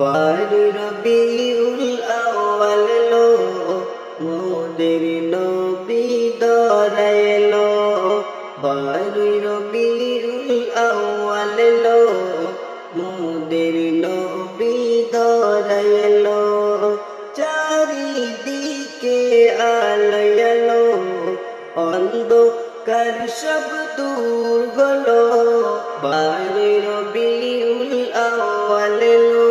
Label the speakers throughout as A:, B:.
A: বারো রবিউল আউয়াল লো মোদের নবী দরাইলো। বারো রবিউল আউয়াল লো মোদের নবী দরাইলো। চারিদিকে আলো আলো অন্ধকার সব দূর হলো। বারো রবিউল আউয়াল লো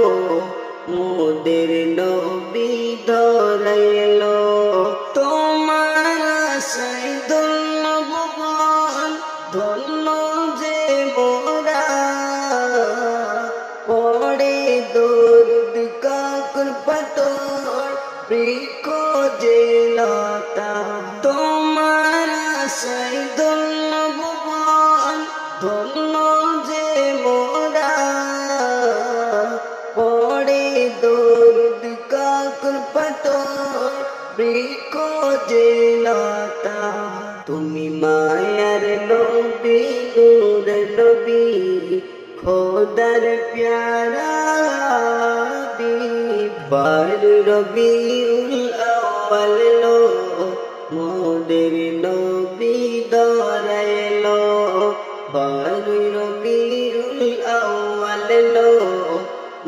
A: মোদের নবী ধরাইলো। তোমার আশায় ধন্য ভুবন ধন্য যে মোরা, পড়ে দরুদ কাকুর পাথর বৃক্ষ যে লতা। তোমার আশায় ধন্য ভুবন ধন্য যে মোরা, পড়ে দরুদ কাকুর পাথর বৃক্ষ যে লতা। তুমি মায়ার নবী নূরের নবী খোদার প্যারা হাবিব। বারো রবিউল আউয়াল লো মোদের নবী দরাইলো। বারো রবিউল আউয়াল লো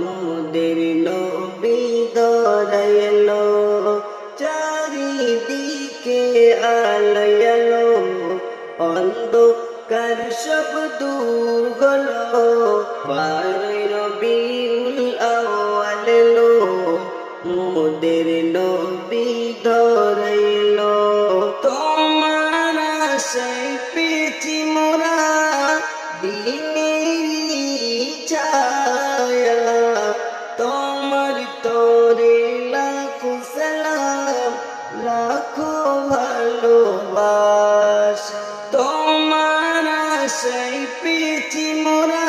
A: মোদের নবী দরাইলো। চারিদিকে আলো আলো অন্ধকার সব দূর হলো। বারো রবিউল আউয়াল লো মোদের নবী ধরাইলো। তোমার আশায় পেয়েছি মোরা দিনেরই ছায়া, তোমার তরে লাখো সালাম লাখো ভালোবাসা। তোমার আশায় পেয়েছি মোরা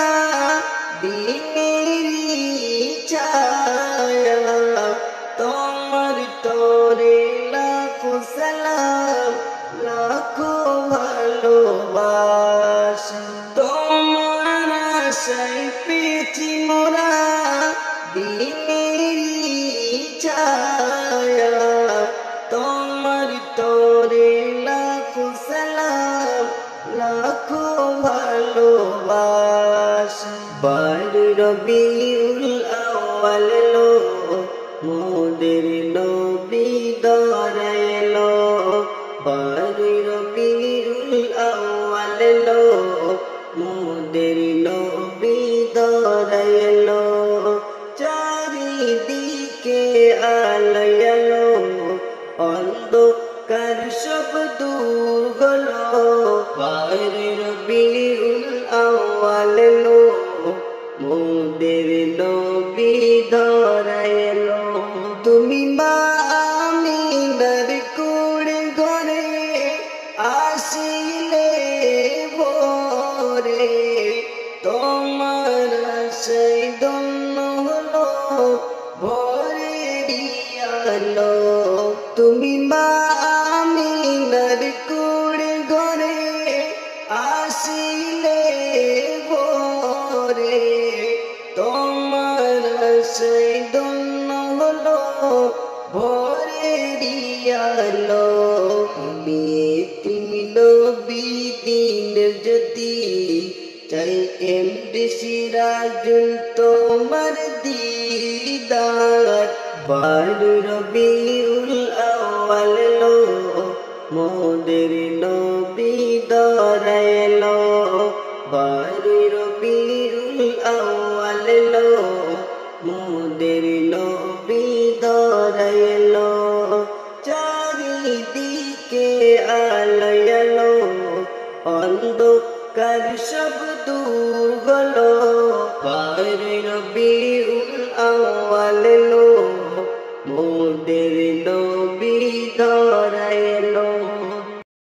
A: দিনেরই ছায়া, তোমার তরে লাখো সালাম লাখো ভালোবাসা। তোমার আশায় পেয়েছি মোরা দিনেরই ছায়া, তোমার তরে লাখো সালাম লাখো ভালোবাসা। বারো রবিউল আউয়াল লো মোদের নবী দরাইলো। বারো রবিউল আউয়াল লো মোদের নবী দরাইলো। চারিদিকে আলো আলো অন্ধকার সব দূর হলো। বারো রবিউল আউয়াল লো মোদের নবী ধরাইলো। তুমি মা আমিনার কুড়ে ঘরে আসিলে ভোরে, তোমার আশায় ধন্য হলো ভোরেরই আলো। তুমি মা আমিনার কুড়ে ঘরে আসিলে ভোরে, তোমার আশায় ধন্য হলো ভোরেরই আলো। তুমি নবী দিনের জ্যোতি চাই এমডি সিরাজুল তোমার দিদার। বারো রবিউল আউয়াল লো মোদের নবী দরাইলো। বারো রবিউল আউয়াল লো মোদের নবী দরাইলো। চারিদিকে আলো আলো অন্ধকার সব দূর হলো। বারো রবিউল আউয়াল লো মোদের নবী